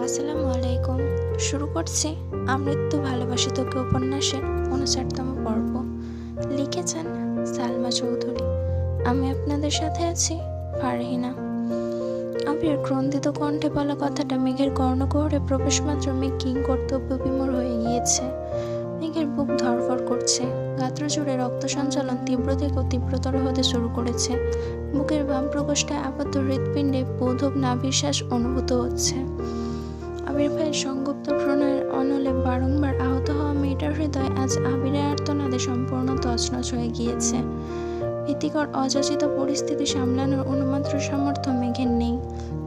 আসসালামু আলাইকুম। শুরু করছি আমৃত্যু ভালোবাসি তোকে উপন্যাসের ৫৯তম পর্ব। লিখেছেন সালমা চৌধুরী। আমি আপনাদের সাথে আছি ফারহিনা। আবির ক্রন্দিত কণ্ঠে বলা কথাটা মেঘের কর্ণকুহরে প্রবেশ মাত্র মেঘ কিংকর্তব্য বিমূঢ় হয়ে গিয়েছে। মেঘের বুক ধড়ফড় করছে, গাত্র জুড়ে রক্ত সঞ্চালন তীব্র থেকেও তীব্রতর হতে শুরু করেছে। বুকের বাম প্রকোষ্ঠে আবদ্ধ হৃৎপিণ্ডে বোধক নাভিশ্বাস অনুভূত হচ্ছে। আবির ভাইয়ের সংগুপ্ত প্রণয়ের অনলে বারংবার আহত হওয়া মেয়েটার হৃদয় আজ আবিরের আর্তনাদে সম্পূর্ণ তছনছ হয়ে গিয়েছে। ভীতিকর অযাচিত পরিস্থিতি সামলানোর অনুমাত্র সামর্থ্য মেঘের নেই।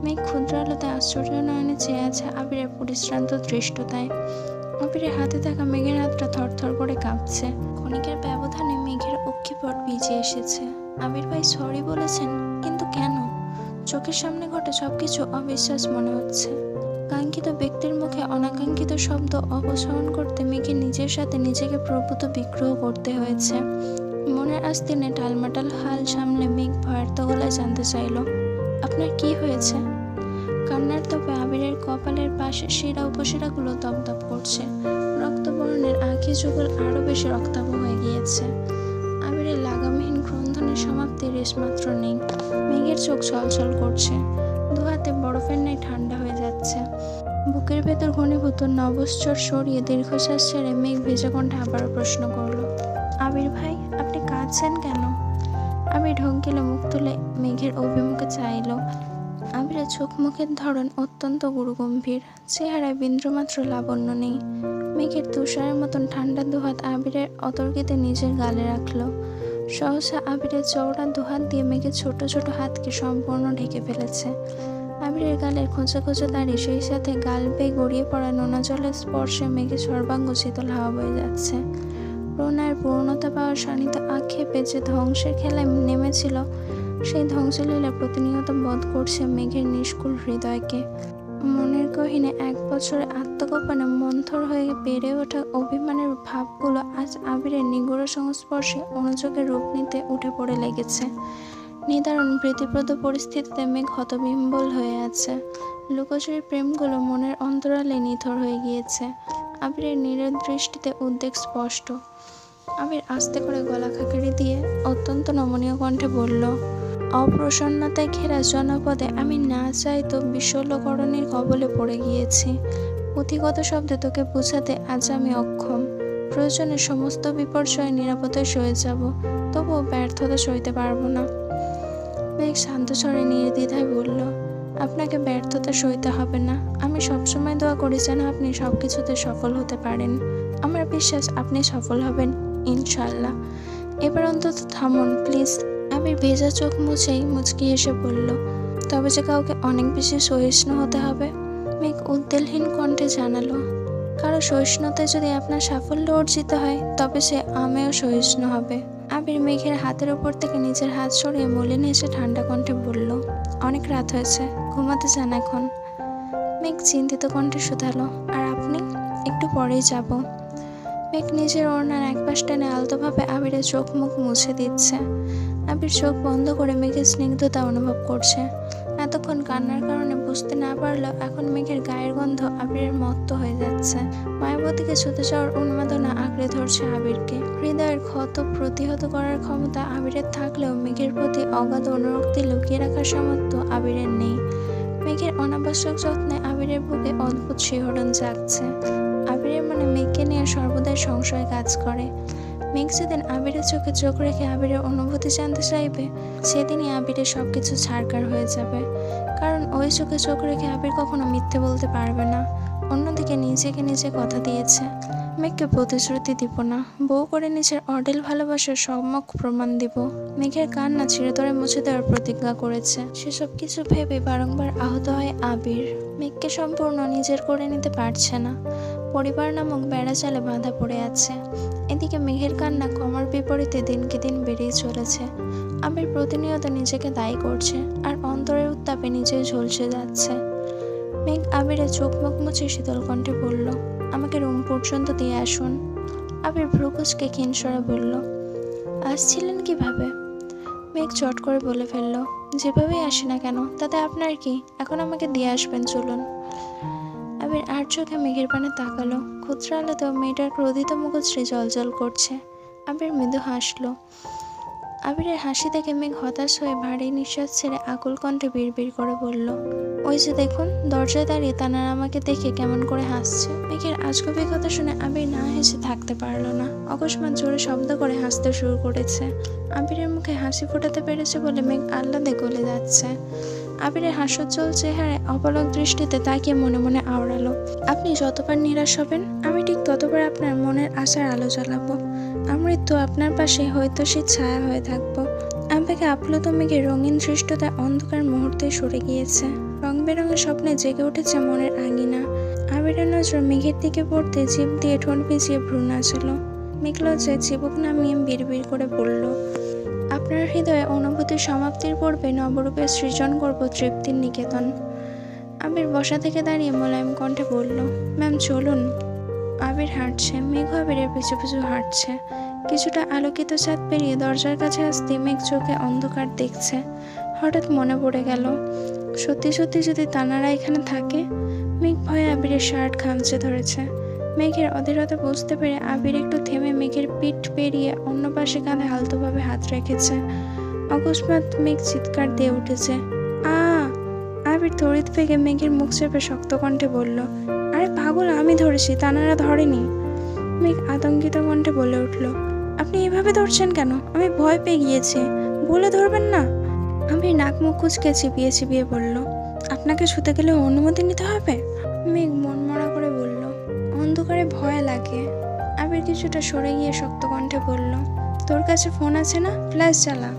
মেঘ ক্ষুদ্র আলোতে আশ্চর্য নয়নে চেয়ে আছে আবিরের পরিশ্রান্ত দৃষ্টতায়। আবিরের হাতে থাকা মেঘের হাতটা থরথর করে কাঁপছে। ক্ষণিকের ব্যবধানে মেঘের অক্ষিপট ভিজে এসেছে। আবির ভাই সরি বলেছেন, কিন্তু কেন? চোখের সামনে ঘটে সবকিছু অবিশ্বাস মনে হচ্ছে। কাঙ্ক্ষিত ব্যক্তির মুখে অনাকাঙ্ক্ষিত শব্দ অপসারণ করতে মেঘে নিজের সাথে নিজেকে প্রভূত বিগ্রহ করতে হয়েছে। মনের আস্তিনে টালমাটাল হাল সামলে মেঘ ভয়ার্ত গলায় জানতে চাইল, আপনার কি হয়েছে? কান্নার তোপে আবিরের কপালের পাশে শিরা উপশিরাগুলো দপদপ করছে। রক্তবর্ণের আঁখি যুগল আরো বেশি রক্তাভ হয়ে গিয়েছে। আবিরের লাগামহীন ক্রন্দনের সমাপ্তি রেশমাত্র নেই। মেঘের চোখ ছলছল করছে, দুহাতে বরফের ন্যায় ঠান্ডা হয়ে যাচ্ছে। বুকের ভেতর ঘনীভূত নবশ্চর সরিয়ে দীর্ঘশ্বাস ছেড়ে মেঘ ভেজা কণ্ঠে আবারও প্রশ্ন করল, আবির ভাই আপনি কাঁদছেন কেন? আবির ঢঙ্কিলে মুখ তুলে মেঘের অভিমুখে চাইল। আবিরের চোখ মুখের ধরন অত্যন্ত গুরুগম্ভীর, চেহারায় বিন্দুমাত্র লাবণ্য নেই। মেঘের তুষারের মতন ঠান্ডা দুহাত আবিরের অতর্কিতে নিজের গালে রাখল। সহসা আবিরের চওড়া দুহাত দিয়ে মেঘের ছোট ছোট হাতকে সম্পূর্ণ ঢেকে ফেলেছে। আবিরের গালের খোঁচা খোঁচা দাড়ি, সেই সাথে গাল বেয়ে গড়িয়ে পড়া নোনা জলের স্পর্শে মেঘের সর্বাঙ্গ শীতল হাওয়া বয়ে যাচ্ছে। প্রণয়ের পূর্ণতা পাওয়ার শানিত আক্ষেপে যে ধ্বংসের খেলায় নেমেছিল, সেই ধ্বংসলীলা প্রতিনিয়ত বধ করছে মেঘের নিষ্কুল হৃদয়কে। মনের গহীনে 1 বছরে আত্মগোপনে মন্থর হয়ে বেড়ে ওঠা অভিমানের ভাবগুলো আজ আবিরের নিগূঢ় সংস্পর্শে অনুযোগে রূপ নিতে উঠে পড়ে লেগেছে। নিদারুণ ভীতিপ্রদ পরিস্থিতিতে মেঘ হতবিহ্বল হয়ে আছে। লুকোচুরি প্রেমগুলো মনের অন্তরালে নিথর হয়ে গিয়েছে। আবিরের নীরব দৃষ্টিতে উদ্বেগ স্পষ্ট। আবির আস্তে করে গলা খাকারি দিয়ে অত্যন্ত নমনীয় কণ্ঠে বলল, অপ্রসন্নতায় ঘেরা জনপদে আমি না চাইতো বিশল্যকরণের কবলে পড়ে গিয়েছি। পুঁথিগত শব্দে তোকে বোঝাতে আজ আমি অক্ষম। প্রয়োজনে সমস্ত বিপর্যয় নিরাপদে সয়ে যাব, তবুও ব্যর্থতা সইতে পারবো না। মেঘ শান্ত স্বরে নির্দ্বিধায় বলল, আপনাকে ব্যর্থতা সইতে হবে না। আমি সবসময় দোয়া করি যেন আপনি সবকিছুতে সফল হতে পারেন। আমার বিশ্বাস আপনি সফল হবেন, ইনশাল্লাহ। এবার অন্তত থামুন প্লিজ। আবির ভেজা চোখ মুছেই মুচকি হেসে বলল, তবে যে কাউকে অনেক বেশি সহিষ্ণু হতে হবে? মেঘ উদ্বেগহীন কণ্ঠে জানালো, কারো সহিষ্ণুতায় যদি আপনার সাফল্য অর্জিত হয়, তবে সে আমিও সহিষ্ণু হবে। আবির মেঘের হাতের উপর থেকে নিজের হাত সরিয়ে মলিন হেসে ঠান্ডা কণ্ঠে বলল, অনেক রাত হয়েছে, ঘুমাতে যান এখন। মেঘ চিন্তিত কণ্ঠে শুধালো, আর আপনি? একটু পরেই যাব। মেঘ নিজের ওড়নার এক পাশ টেনে আলতোভাবে আবিরের চোখ মুখ মুছে দিচ্ছে। আবির চোখ বন্ধ করে মেঘের স্নিগ্ধতা অনুভব করছে। এতক্ষণ কান্নার কারণে বুঝতে না পারলেও এখন মেঘের গায়ের গন্ধ আবিরের মত্ত হয়ে যাচ্ছে। মায়াবতীকে ছুটে যাওয়ার উন্মাদনা আঁকড়ে ধরছে আবিরকে। হৃদয়ের ক্ষত প্রতিহত করার ক্ষমতা আবিরের থাকলেও মেঘের প্রতি অগাধ অনুরক্তি লুকিয়ে রাখার সামর্থ্য আবিরের নেই। মেঘের অনাবশ্যক যত্নে আবিরের বুকে অদ্ভুত শিহরণ জাগছে। আবিরের মনে মেঘকে নিয়ে সর্বদাই সংশয় কাজ করে। মেঘ যেদিন আবিরের চোখে চোখ রেখে আবিরের অনুভূতি জানতে চাইবে, সেদিনই আবিরের সবকিছু ছাড়কার হয়ে যাবে। কারণ ওই চোখে চোখ রেখে আবির কখনো মিথ্যে বলতে পারবে না। অন্যদিকে নিজেকে নিজে কথা দিয়েছে, মেঘকে প্রতিশ্রুতি দিব না, বউ করে নিজের অঢেল ভালোবাসার সম্যক প্রমাণ দিব। মেঘের কান্না চিরতরে মুছে দেওয়ার প্রতিজ্ঞা করেছে। সেসব কিছু ভেবে বারংবার আহত হয় আবির। মেঘকে সম্পূর্ণ নিজের করে নিতে পারছে না। পরিবার নামক বেড়াজালে বাঁধা পড়ে আছে। এদিকে মেঘের কান্না কমার বিপরীতে দিনকে দিন বেড়েই চলেছে। আবির প্রতিনিয়ত নিজেকে দায়ী করছে, আর অন্তরের উত্তাপে নিজেই ঝলসে যাচ্ছে। মেঘ আবিরের চোখ মুখ মুছে শীতল কণ্ঠে বলল, আমাকে রুম পর্যন্ত দিয়ে আসুন। আবির ভ্রুকুচকে ক্ষীণস্বরে বলল, আসছিলেন কিভাবে? মেঘ চট করে বলে ফেলল, যেভাবেই আসি না কেন তাতে আপনার কি, এখন আমাকে দিয়ে আসবেন চলুন। আবির আর চোখে মেঘের পানে তাকালো। ক্ষুদ্র আলোতেও মেয়েটার ক্রোধিত মুখশ্রী জলজল করছে। আবির মৃদু হাসলো। আবিরের হাসি দেখে মেঘ হতাশ হয়ে ভারী নিঃশ্বাস ছেড়ে আকুল কণ্ঠে বিড়বিড় করে বলল, ওই যে দেখুন, দরজায় দাঁড়িয়ে তানারা আমাকে দেখে কেমন করে হাসছে। মেঘের আজগুবি কথা শুনে আবির না হেসে থাকতে পারল না। অকস্মাৎ জোরে শব্দ করে হাসতে শুরু করেছে। আবিরের মুখে হাসি ফোটাতে পেরেছে বলে মেঘ আহ্লাদে গলে যাচ্ছে। আবিরের হাস্যোজ্জ্বল চেহারায় অপলক দৃষ্টিতে তাকিয়ে মনে মনে আওড়ালো, আপনি যতবার নিরাশ হবেন আমি ঠিক ততবার আপনার মনের আশার আলো জ্বালাবো। আমৃত্যু আপনার পাশে হয়তো সে ছায়া হয়ে থাকবো। আবেগে আপ্লুত মেঘের রঙিন দৃষ্টতায় অন্ধকার মুহূর্তে সরে গিয়েছে। রং বেরঙের স্বপ্নে জেগে উঠেছে মনের আঙিনা। আবিরের নজর মেঘের দিকে পড়তে জিভ দিয়ে ঠোঁট ভিজিয়ে ভ্রু নাচালো। মেঘ লজ্জায় চিবুক নামিয়ে বিড়বিড় করে বলল, আপনার হৃদয়ে অনুভূতির সমাপ্তির পূর্বে নবরূপে সৃজন করব তৃপ্তির নিকেতন। আবির বসা থেকে দাঁড়িয়ে মোলায়েম কণ্ঠে বলল, ম্যাম চলুন। আবির হাঁটছে, মেঘ আবিরের পিছু পিছু হাঁটছে। কিছুটা আলোকিত ছাদ পেরিয়ে দরজার কাছে আসতে মেঘ চোখে অন্ধকার দেখছে। হঠাৎ মনে পড়ে গেল, সত্যি সত্যি যদি তানারা এখানে থাকে। মেঘ ভয়ে আবিরের শার্ট খামচে ধরেছে। মেঘের অধীরতা বুঝতে পেরে আবির একটু থেমে মেঘের পিঠ পেরিয়ে অন্য পাশে কাঁধে আলতোভাবে হাত রেখেছে। অকস্মাৎ মেঘ চিৎকার দিয়ে উঠেছে, আ! আবির তড়িৎ বেগে মেঘের মুখ চেপে শক্ত কণ্ঠে বলল, আরে পাগল, আমি ধরেছি, তানারা ধরেনি। মেঘ আতঙ্কিত কণ্ঠে বলে উঠল, আপনি এভাবে ধরছেন কেন? আমি ভয় পেয়ে গিয়েছি, বলে ধরবেন না। আবির নাক মুখ কুঁচকে চিবিয়ে চিবিয়ে বলল, আপনাকে ছুতে গেলে অনুমতি নিতে হবে? মেঘ মনমরা করে বলল, অন্ধকারে ভয় লাগে। আবির কিছুটা সরে গিয়ে শক্ত কণ্ঠে বলল, তোর কাছে ফোন আছে না? ফ্ল্যাশ জ্বালা।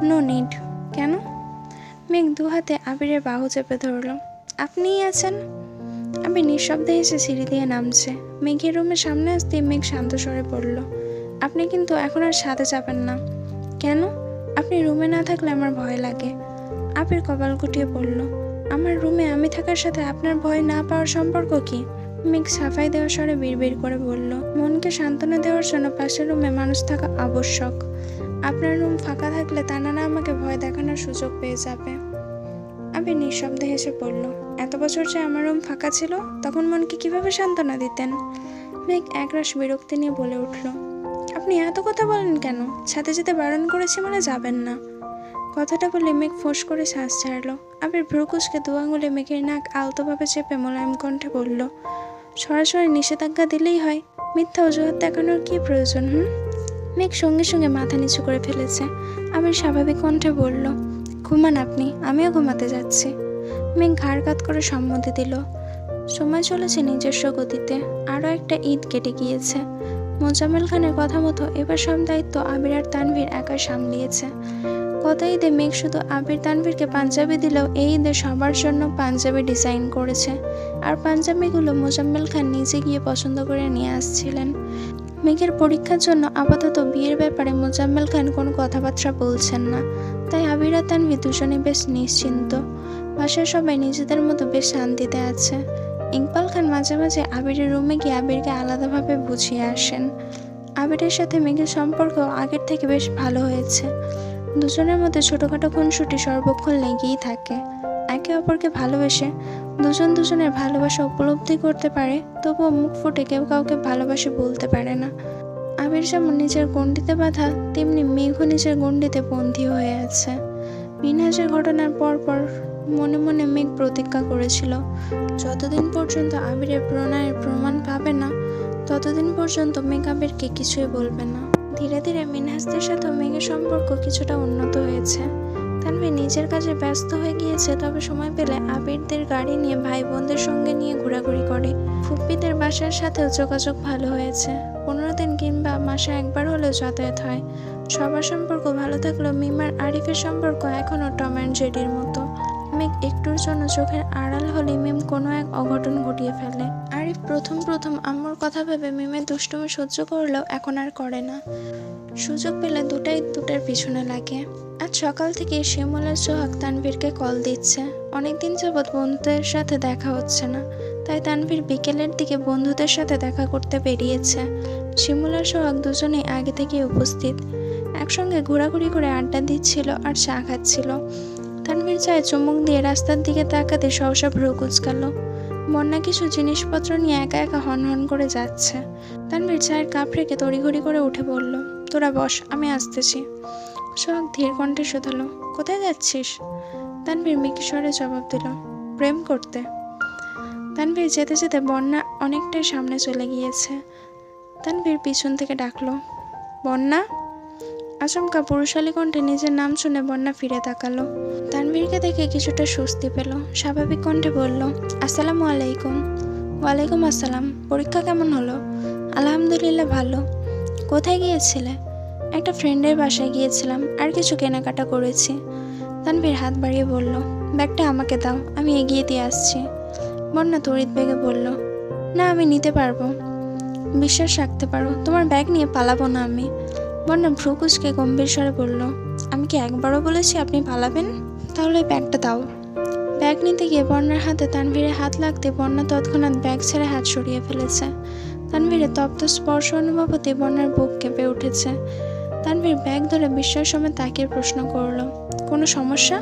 No need. কেন? মেঘ দু হাতে আবিরের বাহু চেপে ধরল, আপনিই আছেন। আবির নিঃশব্দে এসে সিঁড়ি দিয়ে নামছে। মেঘের রুমের সামনে আসতে মেঘ শান্ত স্বরে পড়ল, আপনি কিন্তু এখন আর সাথে যাবেন না। কেন? আপনি রুমে না থাকলে আমার ভয় লাগে। আবির কপাল গুটিয়ে পড়ল, আমার রুমে আমি থাকার সাথে আপনার ভয় না পাওয়ার সম্পর্ক কি? মেঘ সাফাই দেওয়ার স্বরে বিড়বিড় করে বলল, মনকে সান্ত্বনা দেওয়ার জন্য পাশের রুমে মানুষ থাকা আবশ্যক। আপনার রুম ফাঁকা থাকলে তানারা আমাকে ভয় দেখানোর সুযোগ পেয়ে যাবে। আবির নিঃশব্দে হেসে পড়ল, এত বছর যে আমার রুম ফাঁকা ছিল, তখন মনকে কিভাবে সান্ত্বনা দিতেন? মেঘ একরাশ বিরক্তি নিয়ে বলে উঠল, আপনি এত কথা বলেন কেন? ছাদে যেতে বারণ করেছি মানে যাবেন না। কথাটা বলে মেঘ ফোঁস করে শ্বাস ছাড়ল। আবির ভ্রুকুচকে দু আঙুলে মেঘের নাক আলতোভাবে চেপে মোলায়েম কণ্ঠে বলল, সরাসরি নিষেধাজ্ঞা দিলেই হয়, মিথ্যা অজুহাত দেখানোর কি প্রয়োজন? মেঘ সঙ্গে সঙ্গে মাথা নিচু করে ফেলেছে। আবির স্বাভাবিক কণ্ঠে বলল, ঘুমান আপনি, আমিও ঘুমাতে যাচ্ছি। মেঘ ঘাড় কাত করে সম্মতি দিল। সময় চলেছে নিজস্ব গতিতে। আরও একটা ঈদ কেটে গিয়েছে। মোজাম্মেল খানের কথা মতো এবার সব দায়িত্ব আবির আর তানভীর একা সামলিয়েছে। গত ঈদে মেঘ শুধু আবির তানভীরকে পাঞ্জাবি দিলেও এই ঈদে সবার জন্য পাঞ্জাবি ডিজাইন করেছে। আর পাঞ্জাবিগুলো মোজাম্মেল খান নিজে গিয়ে পছন্দ করে নিয়ে আসছিলেন। মেঘের পরীক্ষার জন্য আপাতত বিয়ের ব্যাপারে মোজাম্মেল খান কোনো কথাবার্তা বলছেন না। তাই আবির আর তানভীর দুজনে বেশ নিশ্চিন্ত। বাসার সবাই নিজেদের মতো বেশ শান্তিতে আছে। ইকবাল খান মাঝে মাঝে আবিরের রুমে গিয়ে আবিরকে আলাদাভাবে বুঝিয়ে আসেন। আবিরের সাথে মেঘের সম্পর্ক আগের থেকে বেশ ভালো হয়েছে। দুজনের মধ্যে ছোটখাটো খুনসুটি সর্বক্ষণ লেগেই থাকে। একে অপরকে ভালোবেসে দুজন দুজনের ভালোবাসা উপলব্ধি করতে পারে, তবুও মুখ ফুটে কেউ কাউকে ভালোবাসে বলতে পারে না। আবির যেমন নিজের গণ্ডিতে বাঁধা, তেমনি মেঘও নিজের গণ্ডিতে বন্দী হয়ে আছে। মিনহাজের ঘটনার পরপর মনে মনে মেঘ প্রতিজ্ঞা করেছিল, যতদিন পর্যন্ত আবিরের প্রণয়ের প্রমাণ পাবে না, ততদিন পর্যন্ত মেঘ আবিরকে কিছুই বলবে না। ধীরে ধীরে মিনহাজদের সাথেও মেঘের সম্পর্ক কিছুটা উন্নত হয়েছে। তানভীর নিজের কাজে ব্যস্ত হয়ে গিয়েছে, তবে সময় পেলে আবিরদের গাড়ি নিয়ে ভাই বোনদের সঙ্গে নিয়ে ঘোরাঘুরি করে। ফুপ্পিদের বাসার সাথেও যোগাযোগ ভালো হয়েছে। 15 দিন কিংবা মাসে একবার হলেও যাতায়াত হয়। সবার সম্পর্ক ভালো থাকলেও মিমার আরিফের সম্পর্ক এখনও টম অ্যান্ড জেরির মতো। মেঘ একটুর জন্য চোখের আড়াল হলে মিম কোনো এক অঘটন ঘটিয়ে ফেলে। আরিফ প্রথম আম্মুর কথা ভেবে মিমের দুষ্টুমি সহ্য করলেও এখন আর করে না। সুযোগ পেলে দুটার পিছনে লাগে। আজ সকাল থেকে শিমুল আর সোহাগ তানভীরকে কল দিচ্ছে। অনেকদিন যাবৎ বন্ধুদের সাথে দেখা হচ্ছে না, তাই তানভীর বিকেলের দিকে বন্ধুদের সাথে দেখা করতে বেরিয়েছে। শিমুল আর সোহাগ দুজনেই আগে থেকে উপস্থিত। একসঙ্গে ঘোরাঘুরি করে আড্ডা দিচ্ছিল আর চা খাচ্ছিল। তানভীর চায়ে চুমুক দিয়ে রাস্তার দিকে তাকাতে সহসা ভ্রু কুঁচকাল। বন্যা কিছু জিনিসপত্র নিয়ে একা একা হন করে যাচ্ছে। তানভীর চায়ের কাপ রেখে তড়িঘড়ি করে উঠে বলল, তোরা বস, আমি আসতেছি। সোহাগ ধীর কণ্ঠে শোধালো, কোথায় যাচ্ছিস? তানভীর মিকি স্বরে জবাব দিল, প্রেম করতে। তানভীর যেতে যেতে বন্যা অনেকটাই সামনে চলে গিয়েছে। তানভীর পিছন থেকে ডাকলো, বন্যা। আচমকা পুরুষালী কণ্ঠে নিজের নাম শুনে বন্যা ফিরে তাকালো। তানভীরকে দেখে কিছুটা স্বস্তি পেল। স্বাভাবিক কণ্ঠে বলল, আসসালামু আলাইকুম। ওয়ালাইকুম আসসালাম। পরীক্ষা কেমন হলো? আলহামদুলিল্লাহ ভালো। কোথায় গিয়েছিলে? একটা ফ্রেন্ডের বাসায় গিয়েছিলাম, আর কিছু কেনাকাটা করেছি। তানভীর হাত বাড়িয়ে বলল, ব্যাগটা আমাকে দাও, আমি এগিয়ে দিয়ে আসছি। বন্যা তড়িৎ বেগে বলল, না, আমি নিতে পারবো। বিশ্বাস রাখতে পারো, তোমার ব্যাগ নিয়ে পালাবো না আমি। বন্যা ভ্রু কুঁচকে গম্ভীর স্বরে বলল, আমি কি একবারও বলেছি আপনি পালাবেন? তাহলে ব্যাগটা দাও। ব্যাগ নিতে গিয়ে বন্যার হাতে তানভীরের হাত লাগতে বন্যা তৎক্ষণাৎ ব্যাগ ছেড়ে হাত সরিয়ে ফেলেছে। তানভীরের তপ্ত স্পর্শ অনুভব হতে বন্যার বুক কেঁপে উঠেছে। তানভীর ব্যাগ ধরে বিস্ময় সময় তাকিয়ে প্রশ্ন করল, কোনো সমস্যা?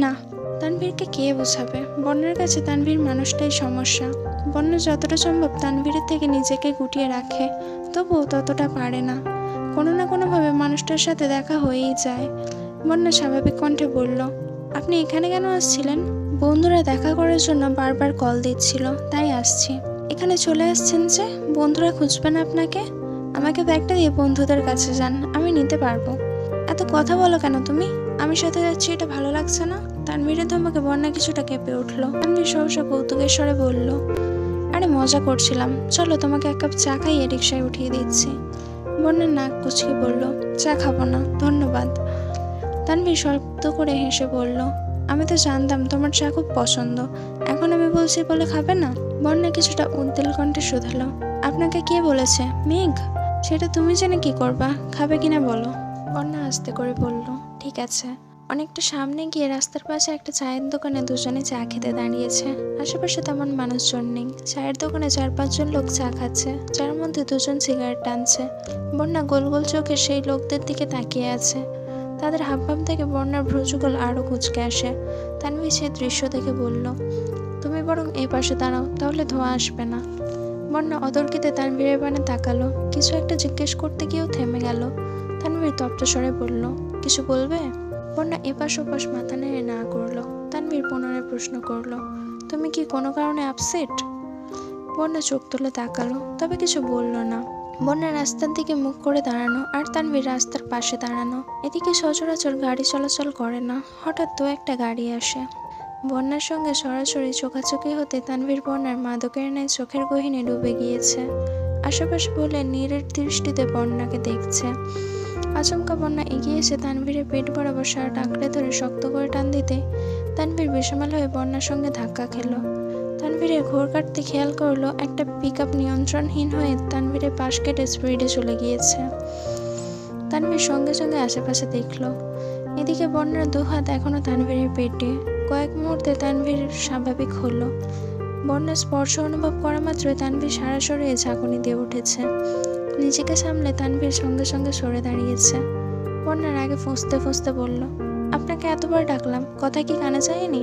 না। তানভীরকে কে বোঝাবে? বন্যার কাছে তানভীর মানুষটাই সমস্যা। বন্যা যতটা সম্ভব তানভীরের থেকে নিজেকে গুটিয়ে রাখে, তবুও ততটা পারে না। কোনো না কোনোভাবে মানুষটার সাথে দেখা হয়েই যায়। বন্যা স্বাভাবিক কণ্ঠে বলল, আপনি এখানে কেন আসছিলেন? বন্ধুরা দেখা করার জন্য বারবার কল দিচ্ছিল, তাই আসছি। এখানে চলে আসছেন যে? বন্ধুরা খুঁজবে না আপনাকে? আমাকে ব্যাগটা দিয়ে বন্ধুদের কাছে যান, আমি নিতে পারবো। এত কথা বলো কেন তুমি? আমি সাথে যাচ্ছি, এটা ভালো লাগছে না? তানভীরের ধমকে বন্যা কিছুটা কেঁপে উঠলো। তানভীর সহসা কৌতুকের স্বরে বলল, আরে মজা করছিলাম, চলো তোমাকে এক কাপ চা খাইয়ে রিক্সায় উঠিয়ে দিচ্ছি। বন্যা নাক কুচকে বলল, চা খাবো না, ধন্যবাদ। তানভীর শব্দ করে হেসে বলল, আমি তো জানতাম তোমার চা খুব পছন্দ, এখন আমি বলছি বলে খাবে না? বন্যা কিছুটা উদ্বেল কণ্ঠে শোধালো, আপনাকে কে বলেছে? মেঘ? সেটা তুমি জেনে কি করবা? খাবে কিনা বলো। বন্যা আস্তে করে বলল, ঠিক আছে। অনেকটা সামনে গিয়ে রাস্তার পাশে একটা চায়ের দোকানে দুজনে চা খেতে দাঁড়িয়েছে। আশেপাশে তেমন মানুষজন নেই। চায়ের দোকানে 4-5 জন লোক চা খাচ্ছে, যার মধ্যে 2 জন সিগারেট টানছে। বন্যা গোল গোল চোখে সেই লোকদের দিকে তাকিয়ে আছে। তাদের হাবভাব থেকে বন্যার ভ্রুযুগল আরও কুঁচকে আসে। তানভীর সেই দৃশ্য দেখে বলল, তুমি বরং এই পাশে দাঁড়াও, তাহলে ধোঁয়া আসবে না। বন্যা অতর্কিতে তানভীরের পানে তাকালো। কিছু একটা জিজ্ঞেস করতে গিয়েও থেমে গেল। তানভীর তপ্ত স্বরে বলল, কিছু বলবে? বন্যা এপাশ ওপাশ মাথা নেড়ে না করলো। তানভীর পুনরায় প্রশ্ন করলো, তুমি কি কোনো কারণে আপসেট? বন্যা চোখ তুলে তাকালো, তবে কিছু বলল না। বন্যা রাস্তার দিকে মুখ করে দাঁড়ানো, আর তানভীর রাস্তার পাশে দাঁড়ানো। এদিকে সচরাচর গাড়ি চলাচল করে না। হঠাৎ 2-1টা গাড়ি আসে। বন্যার সঙ্গে সরাসরি চোখাচোখি হতে তানভীর বন্যার মাদকের ন্যায় চোখের গহীনে ডুবে গিয়েছে। আশেপাশে বলে নীরের দৃষ্টিতে বন্যাকে দেখছে। আচমকা বন্যা এগিয়ে এসে তানভীরের পেট বরাবর শার্ট আঁকড়ে ধরে শক্ত করে টান দিতে তানভীর বেসামাল হয়ে বন্যার সঙ্গে ধাক্কা খেল। তানভীরের ঘোর কাটতে খেয়াল করলো একটা পিকআপ নিয়ন্ত্রণহীন হয়ে তানভীরের পাশ কেটে স্পিডে চলে গিয়েছে। তানভীর সঙ্গে সঙ্গে আশেপাশে দেখলো। এদিকে বন্যার 2 হাত এখনো তানভীরের পেটে। কয়েক মুহূর্তে তানভীর স্বাভাবিক হলো। বন্যার স্পর্শ অনুভব করা মাত্রই তানভীর সারা শরীরে ঝাঁকুনি দিয়ে উঠেছে। নিজেকে সামলে তানভীর সঙ্গে সঙ্গে সরে দাঁড়িয়েছে। বন্যার আগে ফুঁসতে ফুঁসতে বলল, আপনাকে এতবার ডাকলাম, কথা কি কানে যায়নি?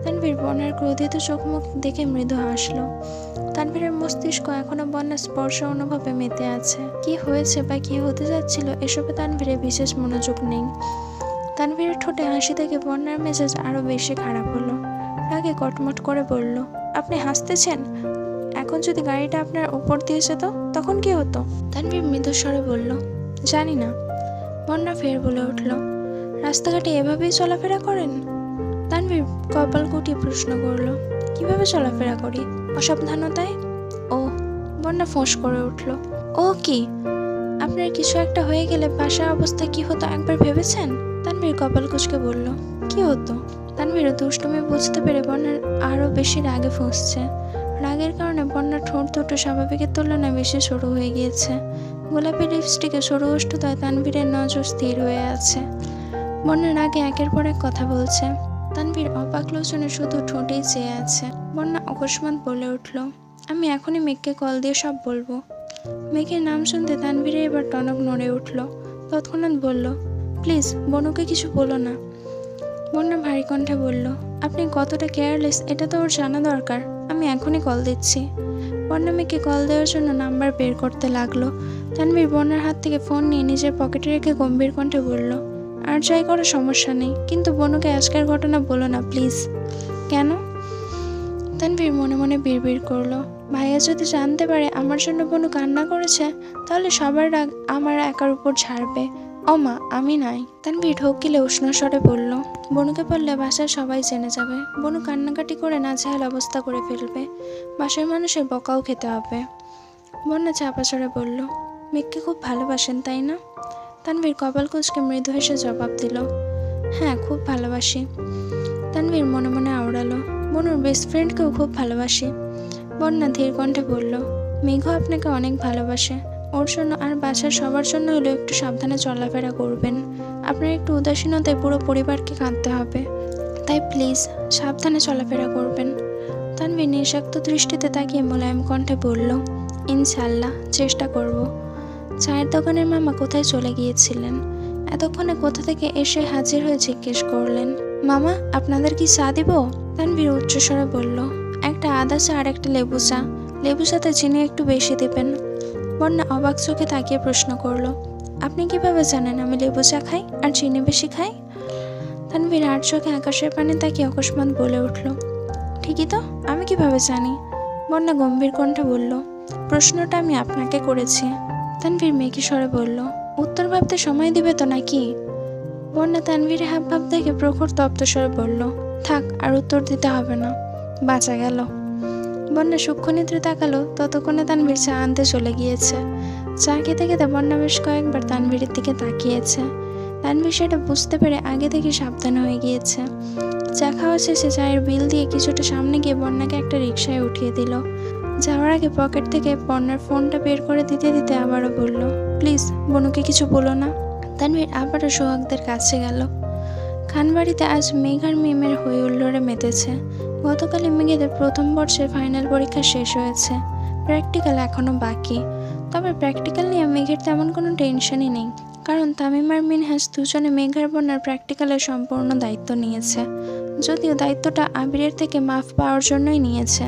তানভীর বন্যার ক্রোধিত চোখ মুখ দেখে মৃদু হাসলো। তানভীরের মস্তিষ্ক এখনো বন্যার স্পর্শ অনুভবে মেতে আছে। কি হয়েছে বা কি হতে যাচ্ছিল এসবে তানভীরের বিশেষ মনোযোগ নেই। তানভীরের ঠোঁটে হাসি থেকে বন্যার মেজাজ আরো বেশি খারাপ হলো। রাগে কটমট করে বলল, আপনি হাসতেছেন? এখন যদি গাড়িটা আপনার উপর দিয়ে যেত তখন কি হতো? তানভীর মৃদু স্বরে বলল, জানি না। বন্যা ফের বলে উঠল, রাস্তাঘাটে এভাবেই চলাফেরা করেন? তানভীর কপাল কুটিয়ে প্রশ্ন করল, কিভাবে চলাফেরা করি? অসাবধানতায়। ও। বন্যা ফোঁস করে উঠল, ও কি? আপনার কিছু একটা হয়ে গেলে বাসার অবস্থা কি হতো একবার ভেবেছেন? তানভীর কপাল কুঁচকে বলল, কি হতো? তানভীর দুষ্টুমি বুঝতে পেরে বন্যার আরো বেশি রাগে ফুঁসছে। রাগের কারণে বন্যার ঠোঁট দুটো স্বাভাবিকের তুলনায় বেশি সরু হয়ে গিয়েছে। গোলাপি লিপস্টিকে সরু ওষ্ঠতায় তানভীরের নজর স্থির হয়ে আছে। বন্যার আগে একের পর এক কথা বলছে। তানভীর অবাক লোচনে শুধু ঠোঁটেই চেয়ে আছে। বন্যা অকস্মাৎ বলে উঠল, আমি এখনই মেঘকে কল দিয়ে সব বলবো। মেঘের নাম শুনতে তানভীরে এবার টনক নড়ে উঠল। তৎক্ষণাৎ বলল, প্লিজ বনুকে কিছু বলো না। বন্যা ভারী কণ্ঠে বলল, আপনি কতটা কেয়ারলেস এটা তো ওর জানা দরকার। আমি এখনই কল দিচ্ছি। বন্যা মেয়েকে কল দেওয়ার জন্য নাম্বার বের করতে লাগলো। তানভীর বন্যার হাত থেকে ফোন নিয়ে নিজের পকেটে রেখে গম্ভীর কণ্ঠে বলল, আর যাই করো সমস্যা নেই, কিন্তু বনুকে আজকের ঘটনা বলো না প্লিজ। কেন? তানভীর মনে মনে বিড়বিড় করলো, ভাইয়া যদি জানতে পারে আমার জন্য বনু কান্না করেছে, তাহলে সবার রাগ আমার একার উপর ঝাড়বে। ও মা, আমি নাই। তানভীর ঢোক গিলে উষ্ণ স্বরে বলল, বনুকে বললে বাসার সবাই জেনে যাবে। বনু কান্নাকাটি করে নাজেহাল অবস্থা করে ফেলবে, বাসার মানুষের বকাও খেতে হবে। বন্যা চাপা স্বরে বলল, মেঘকে খুব ভালোবাসেন তাই না? তানভীর কপাল কুঁচকে মৃদু হেসে জবাব দিল, হ্যাঁ খুব ভালোবাসি। তানভীর মনে মনে আওড়ালো, বনুর বেস্ট ফ্রেন্ডকেও খুব ভালোবাসি। বন্যা ধীর কণ্ঠে বলল, মেঘও আপনাকে অনেক ভালোবাসে। ওর জন্য আর বাসার সবার জন্য হলেও একটু সাবধানে চলাফেরা করবেন। আপনার একটু উদাসীনতায় পুরো পরিবারকে কাঁদতে হবে, তাই প্লিজ সাবধানে চলাফেরা করবেন। তানভীর নিঃশব্দ দৃষ্টিতে তাকিয়ে মোলায়েম কণ্ঠে বলল, ইনশাল্লাহ চেষ্টা করব। চায়ের দোকানের মামা কোথায় চলে গিয়েছিলেন? এতক্ষণে কোথা থেকে এসে হাজির হয়ে জিজ্ঞেস করলেন, মামা আপনাদের কি চা দিব? তানভীর উচ্চস্বরে বলল, একটা আদা চা আর একটা লেবু চা। লেবু চাতে চিনি একটু বেশি দিবেন। বন্যা অবাক চোখে তাকিয়ে প্রশ্ন করলো, আপনি কিভাবে জানেন আমি লেবু চা খাই আর চিনি বেশি খাই? তানভীর আর চোখে আকাশের পানে তাকিয়ে অকস্মাৎ বলে উঠল, ঠিকই তো, আমি কিভাবে জানি? বন্যা গম্ভীর কণ্ঠে বলল, প্রশ্নটা আমি আপনাকে করেছি। তানভীর মেকি স্বরে বলল, উত্তর ভাবতে সময় দিবে তো নাকি? বন্যা তানভীরের হাব ভাব দেখে প্রখর তপ্ত স্বরে বলল, থাক আর উত্তর দিতে হবে না, বাঁচা গেল। বন্যা সূক্ষ্ম নেত্রে তাকালো, ততক্ষণে তানভীর চা আনতে চলে গিয়েছে। চা খেতে খেতে বন্যা বেশ কয়েকবার তানভীরের দিকে তাকিয়েছে। তানভীর সেটা বুঝতে পেরে আগে থেকে সাবধান হয়ে গিয়েছে। চা খাওয়া শেষে চায়ের বিল দিয়ে কিছুটা সামনে গিয়ে বন্যাকে একটা রিকশায় উঠিয়ে দিল। যাওয়ার আগে পকেট থেকে বন্যার ফোনটা বের করে দিতে দিতে আবারও বলল, প্লিজ বনুকে কিছু বলো না। তানভীর আবারও সোহাগদের কাছে গেল। খানবাড়িতে আজ মেঘ আর মিমের হই হুল্লোড়ে মেতেছে। গতকালই মেঘেদের প্রথম বর্ষের ফাইনাল পরীক্ষা শেষ হয়েছে, প্র্যাকটিক্যাল এখনও বাকি। তবে প্র্যাকটিক্যাল নিয়ে মেঘের তেমন কোনো টেনশনই নেই, কারণ তামিম আর মিনহাস দুজনে মেঘার বন্যার প্র্যাকটিক্যালের সম্পূর্ণ দায়িত্ব নিয়েছে। যদিও দায়িত্বটা আবিরের থেকে মাফ পাওয়ার জন্যই নিয়েছে।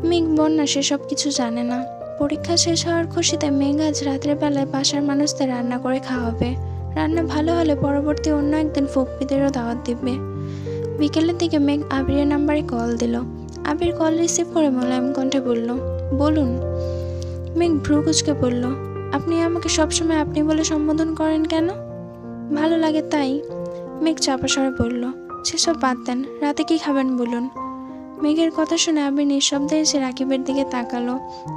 মেঘ বন্যা সেসব কিছু জানে না। পরীক্ষা শেষ হওয়ার খুশিতে মেঘ আজ রাতের বেলায় বাসার মানুষদের রান্না করে খাওয়াবে। রান্না ভালো হলে পরবর্তী অন্য একদিন ফুপ্পিদেরও দাওয়াত দিবে। বিকেলের দিকে মেঘ আবিরের নাম্বারে কল দিল। আবির কল রিসিভ করে মোলায়েম কণ্ঠে বলল, বলুন। মেঘ ভ্রু কুঁচকে বলল, আপনি আমাকে সবসময় আপনি বলে সম্বোধন করেন কেন? ভালো লাগে তাই। মেঘ চাপা স্বরে বলল, সেসব বাদ দেন, রাতে কি খাবেন বলুন। মেঘের কথা শুনে আবির নিঃশব্দে এসে রাকিবের দিকে তাকালো।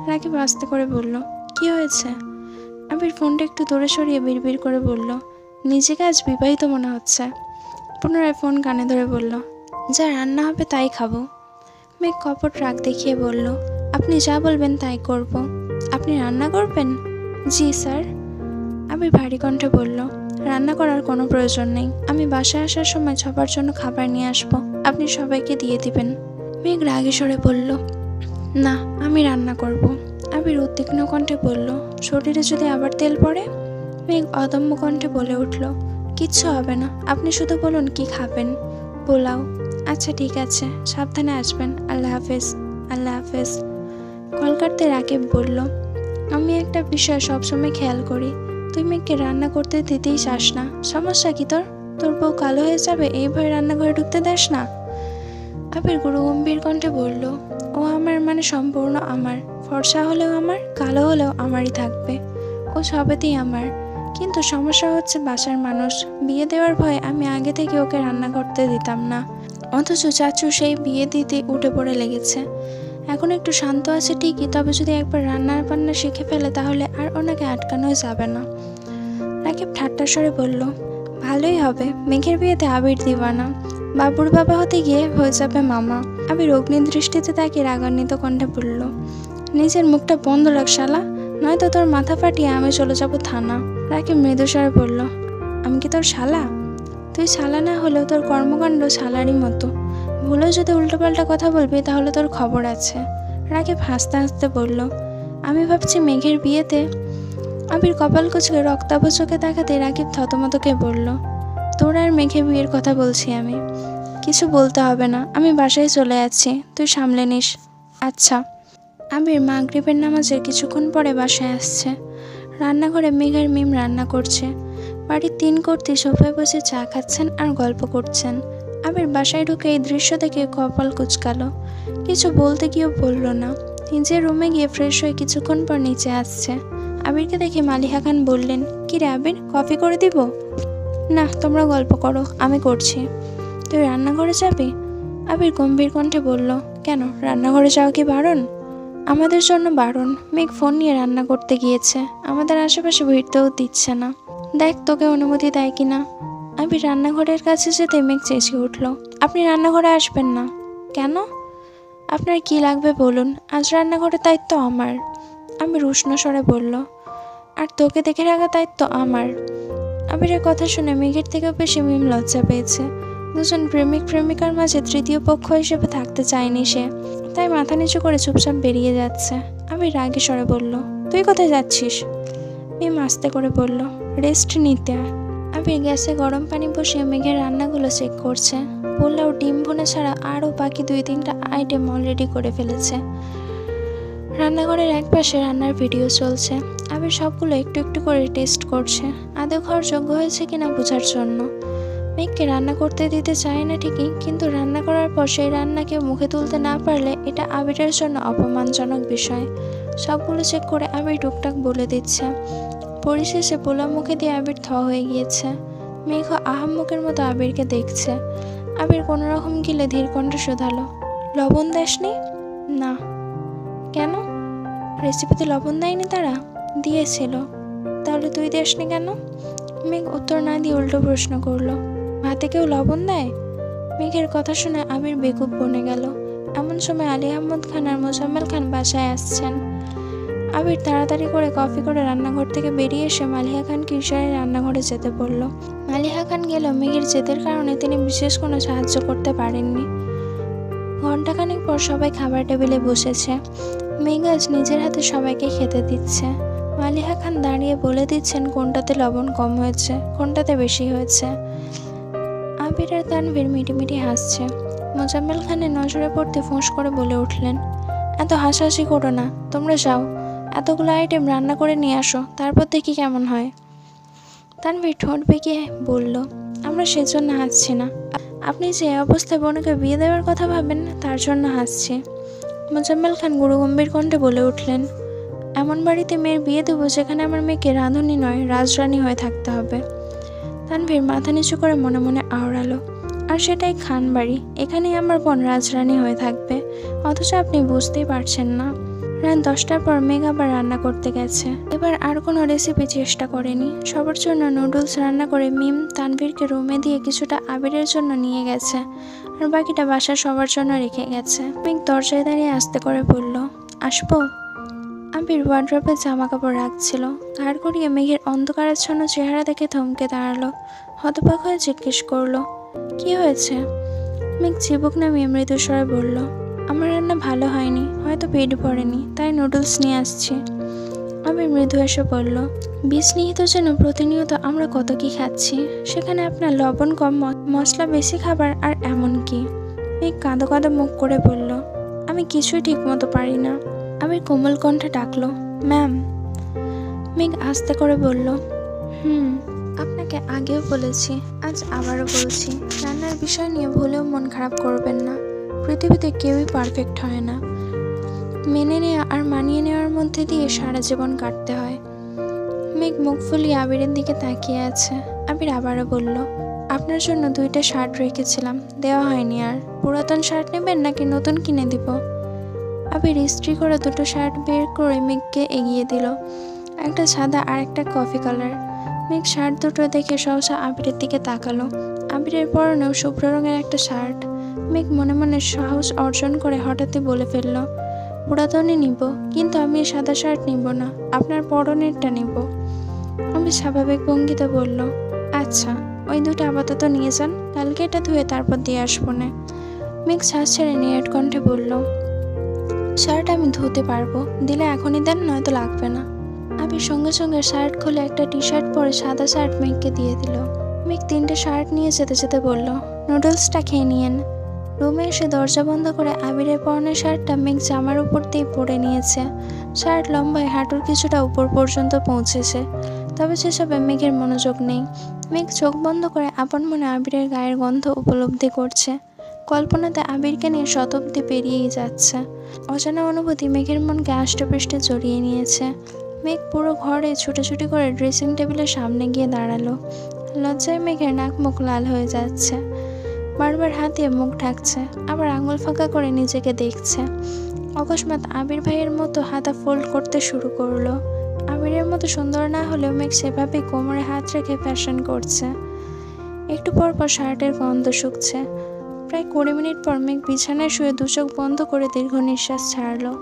রাকিব আস্তে করে বলল, কি হয়েছে? আবির ফোনটা একটু দূরে সরিয়ে বিড়বিড় করে বলল, নিজেকে আজ বিবাহিত মনে হচ্ছে। পুনরায় ফোন কানে ধরে বলল, যা রান্না হবে তাই খাবো। মেঘ কপট রাগ দেখিয়ে বলল, আপনি যা বলবেন তাই করব। আপনি রান্না করবেন? জি স্যার। আবির ভারী কণ্ঠে বলল, রান্না করার কোনো প্রয়োজন নেই, আমি বাসায় আসার সময় সবার জন্য খাবার নিয়ে আসবো, আপনি সবাইকে দিয়ে দিবেন। মেঘ রাগে স্বরে বলল, না আমি রান্না করব। আবির উদ্বিগ্ন কণ্ঠে বলল, শরীরে যদি আবার তেল পড়ে? মেঘ অদম্য কণ্ঠে বলে উঠল, কিচ্ছু হবে না, আপনি শুধু বলুন কি খাবেন। পোলাও। আচ্ছা ঠিক আছে, সাবধানে আসবেন, আল্লাহ হাফেজ। আল্লাহ হাফেজ। কল কাটতে রাকিব বলল, আমি একটা বিষয় সবসময় খেয়াল করি, তুই মেঘকে রান্না করতে দিতেই চাস না, সমস্যা কি তোর? তোর বউ কালো হয়ে যাবে এই ভয়ে রান্নাঘরে ঢুকতে দেস না? আবির গুরুগম্ভীর কণ্ঠে বলল, ও আমার মানে সম্পূর্ণ আমার, ফর্সা হলেও আমার, কালো হলেও আমারই থাকবে, ও সবেতেই আমার। কিন্তু সমস্যা হচ্ছে বাসার মানুষ, বিয়ে দেওয়ার ভয়ে আমি আগে থেকে ওকে রান্না করতে দিতাম না, অথচ চাচু সেই বিয়ে দিতে উঠে পড়ে লেগেছে। এখন একটু শান্ত আছে ঠিকই, তবে যদি একবার রান্না বান্না শিখে ফেলে তাহলে আর ওনাকে আটকানোই যাবে না। রাকিব ঠাট্টার স্বরে বলল, ভালোই হবে, মেঘের বিয়েতে আবির দিবানা, বাবুর বাবা হতে গিয়ে হয়ে যাবে মামা। আবির অগ্নি দৃষ্টিতে তাকে রাগান্বিত কণ্ঠে বলল, নিজের মুখটা বন্ধ রাখ শালা, নয়তো তোর মাথা ফাটিয়ে আমি চলে যাব থানা। রাকিব মৃদু স্বরে বলল, আমি কি তোর শালা? তুই শালা না হলেও তোর কর্মকাণ্ড শালারই মতো, ভুলেও যদি উল্টোপাল্টা কথা বলবি তাহলে তোর খবর আছে। রাকিব হাসতে হাসতে বলল, আমি ভাবছি মেঘের বিয়েতে। আবির কপাল কুঁচকে রক্তাভ চোখে তাকাতে রাকিব থতমতকে বলল, তোর আর মেঘে বিয়ের কথা বলছি আমি। কিছু বলতে হবে না, আমি বাসায় চলে যাচ্ছি, তুই সামলে নিস। আচ্ছা। আবির মাগরিবের নামাজের কিছুক্ষণ পরে বাসায় আসছে। রান্নাঘরে মেঘ আর মিম রান্না করছে। বাড়ির 3 কর্ত্রী সোফায় বসে চা খাচ্ছেন আর গল্প করছেন। আবির বাসায় ঢুকে এই দৃশ্য দেখে কপাল কুঁচকালো। কিছু বলতে গিয়েও বলল না। নিজের রুমে গিয়ে ফ্রেশ হয়ে কিছুক্ষণ পর নিচে আসছে। আবিরকে দেখে মালিহা খান বললেন, কি রে আবির, কফি করে দিব? না, তোমরা গল্প করো, আমি করছি। তুই রান্নাঘরে যাবি? আবির গম্ভীর কণ্ঠে বলল, কেন, রান্নাঘরে যাওয়া কি বারণ? আমাদের জন্য বারণ। মেঘ ফোন নিয়ে রান্না করতে গিয়েছে, আমাদের আশেপাশে ভিড়তেও দিচ্ছে না। দেখ তোকে অনুমতি দেয় কিনা। আবির রান্নাঘরের কাছে যেতে মেঘ চেঁচিয়ে উঠল, আপনি রান্নাঘরে আসবেন না। কেন? আপনার কি লাগবে বলুন, আজ রান্নাঘরের দায়িত্ব আমার। আবির উষ্ণ স্বরে বলল, আর তোকে দেখে রাখার দায়িত্ব আমার। আবিরের কথা শুনে মেঘের থেকেও বেশি মিম লজ্জা পেয়েছে। দুজন প্রেমিক প্রেমিকার মাঝে তৃতীয় পক্ষ হিসেবে থাকতে চায়নি সে, তাই মাথা নিচু করে চুপচাপ বেরিয়ে যাচ্ছে। আবির রাগে স্বরে বলল, তুই কোথায় যাচ্ছিস? মিম আস্তে করে বলল, রেস্ট নিতে। আবির গ্যাসে গরম পানি বসিয়ে মেঘের রান্নাগুলো চেক করছে। পোলাও, ডিম ভুনা ছাড়া আরও বাকি 2-3টা আইটেম অলরেডি করে ফেলেছে। রান্নাঘরের এক পাশে রান্নার ভিডিও চলছে। আবির সবগুলো একটু একটু করে টেস্ট করছে, আদৌ খাওয়ার যোগ্য হয়েছে কিনা বোঝার জন্য। মেঘকে রান্না করতে দিতে চায় না ঠিকই, কিন্তু রান্না করার পর সেই রান্না কেউ মুখে তুলতে না পারলে এটা আবিরের জন্য অপমানজনক বিষয়। সবগুলো চেক করে আবির টুকটাক বলে দিচ্ছে। পরিশেষে পোলাও মুখে দিয়ে আবির থ হয়ে গিয়েছে। মেঘ আহাম্মকের মতো আবিরকে দেখছে। আবির কোনোরকম গিলে ধীর কণ্ঠে শোধালো, লবণ দেসনি? না। কেন? রেসিপিতে লবণ দেয়নি তারা? দিয়েছিল। তাহলে তুই দেসনি কেন? মেঘ উত্তর না দিয়ে উল্টো প্রশ্ন করলো, ভাতে কেউ লবণ দেয়? মেঘের কথা শুনে আবির বেকুব বনে গেল। এমন সময় আলী আহমদ খান আর মোজাম্মেল খান বাসায় আসছেন। আবির তাড়াতাড়ি করে কফি করে রান্নাঘর থেকে বেরিয়ে এসে মালিহা খানকে ইশারায় রান্নাঘরে যেতে বলল। মালিহা খান গেলেও মেঘের জেদের কারণে তিনি বিশেষ কোনো সাহায্য করতে পারেননি। ঘণ্টাখানেক পর সবাই খাবার টেবিলে বসেছে। মেঘ আজ নিজের হাতে সবাইকে খেতে দিচ্ছে। মালিহা খান দাঁড়িয়ে বলে দিচ্ছেন কোনটাতে লবণ কম হয়েছে, কোনটাতে বেশি হয়েছে। আবির আর তানভীর মিটিমিটি হাসছে। মোজাম্মেল খানের নজরে পড়তে ফোঁস করে বলে উঠলেন, এত হাসাহাসি করো না, তোমরা যাও, এতগুলো আইটেম রান্না করে নিয়ে আসো, তারপর দেখি কেমন হয়। তানভীর ঠোঁট বেঁকিয়ে বলল, আমরা সেজন্য হাসছি না, আপনি যে অবস্থায় বোনকে বিয়ে দেওয়ার কথা ভাবেন তার জন্য হাসছি। মোজাম্মেল খান গুরুগম্ভীর কণ্ঠে বলে উঠলেন, এমন বাড়িতে মেয়ের বিয়ে দেবো যেখানে আমার মেয়েকে রাঁধুনি নয় রাজরানী হয়ে থাকতে হবে। তানভীর মাথা নিচু করে মনে মনে আওড়ালো, আর সেটাই খান বাড়ি, এখানেই আমার বোন রাজরানী হয়ে থাকবে, অথচ আপনি বুঝতেই পারছেন না। রাত 10টার পর মেঘ আবার রান্না করতে গেছে। এবার আর কোনো রেসিপি চেষ্টা করেনি। সবার জন্য নুডলস রান্না করে মিম তানভীরকে রুমে দিয়ে কিছুটা আবিরের জন্য নিয়ে গেছে, আর বাকিটা বাসার সবার জন্য রেখে গেছে। মেঘ দরজায় দাঁড়িয়ে আস্তে করে বলল, আসবো? আবির ওয়ার্ড্রপে জামা কাপড় রাখছিল। ঘাড় করিয়ে মেঘের অন্ধকারাচ্ছন্ন চেহারা দেখে থমকে দাঁড়ালো। হতবাক হয়ে জিজ্ঞেস করলো, কি হয়েছে? মেঘ চিবুক নামিয়ে মৃদুস্বরে বলল, আমার রান্না ভালো হয়নি, হয়তো পেট ভরেনি, তাই নুডলস নিয়ে আসছি। আবির মৃদু এসে বলল, বিষ নিহিত যেন প্রতিনিয়ত আমরা কত কি খাচ্ছি, সেখানে আপনার লবণ কম, মশলা বেশি খাবার, আর এমন কি? মেঘ কাঁদো কাঁদো মুখ করে বলল, আমি কিছুই ঠিক মতো পারি না। আবির কোমল কণ্ঠে ডাকলো, ম্যাম। মেঘ আস্তে করে বলল, আপনাকে আগেও বলেছি, আজ আবারও বলছি, রান্নার বিষয় নিয়ে ভুলেও মন খারাপ করবেন না। পৃথিবীতে কেউই পারফেক্ট হয় না। মেনে নেওয়া আর মানিয়ে নেওয়ার মধ্যে দিয়ে সারা জীবন কাটতে হয়। মেঘ মুখ ফুলিয়ে আবিরের দিকে তাকিয়ে আছে। আবির আবারও বলল, আপনার জন্য 2টা শার্ট রেখেছিলাম, দেওয়া হয়নি। আর পুরাতন শার্ট নেবেন নাকি নতুন কিনে দিব? আবির ইস্ত্রি করে 2টো শার্ট বের করে মেঘকে এগিয়ে দিল, একটা সাদা আর একটা কফি কালার। মেঘ শার্ট দুটো দেখে সহসা আবিরের দিকে তাকালো। আবিরের পরনেও শুভ্র রঙের একটা শার্ট। মেঘ মনে মনে সাহস অর্জন করে হঠাৎই বলে ফেলল, পুরাতনই নিব, কিন্তু আমি সাদা শার্ট নিব না, আপনার পরনেরটা নিব। আমি স্বাভাবিক ভঙ্গিতে বলল, আচ্ছা, ওই 2টা আপাতত নিয়ে যান, কালকে এটা ধুয়ে তারপর দিয়ে আসবো না। মেঘ শ্বাস ছেড়ে নিয়ট কণ্ঠে বলল, শার্ট আমি ধুতে পারবো, দিলে এখনই দেন, নয়তো লাগবে না। আবির সঙ্গে সঙ্গে শার্ট খুলে একটা টি শার্ট পরে সাদা শার্ট মেঘকে দিয়ে দিল। মেঘ 3টে শার্ট নিয়ে যেতে যেতে বলল, নুডলসটা খেয়ে নিয়েন। রুমে এসে দরজা বন্ধ করে আবিরের পরনের শার্টটা মেঘ জামার উপর দিয়ে পরে নিয়েছে। শার্ট লম্বায় হাঁটুর কিছুটা উপর পর্যন্ত পৌঁছেছে, তবে সেসবে মেঘের মনোযোগ নেই। মেঘ চোখ বন্ধ করে আপন মনে আবিরের গায়ের গন্ধ উপলব্ধি করছে। কল্পনাতে আবিরকে নিয়ে শতাব্দী পেরিয়েই যাচ্ছে। অজানা অনুভূতি মেঘের মনকে আষ্টেপৃষ্টে জড়িয়ে নিয়েছে। মেঘ পুরো ঘরে ছুটোছুটি করে ড্রেসিং টেবিলের সামনে গিয়ে দাঁড়ালো। লজ্জায় মেঘের নাক মুখ লাল হয়ে যাচ্ছে। বারবার হাত দিয়ে মুখ ঢাকছে, আবার আঙুল ফাঁকা করে নিজেকে দেখছে। অকস্মাৎ আবির ভাইয়ের মতো হাতা ফোল্ড করতে শুরু করলো। আবিরের মতো সুন্দর না হলেও মেঘ সেভাবেই কোমরে হাত রেখে ফ্যাশন করছে। একটু পর পর শার্টের গন্ধ শুকছে। প্রায় 20 মিনিট পর মেঘ বিছানায় শুয়ে 2 চোখ বন্ধ করে দীর্ঘ নিঃশ্বাস ছাড়লো।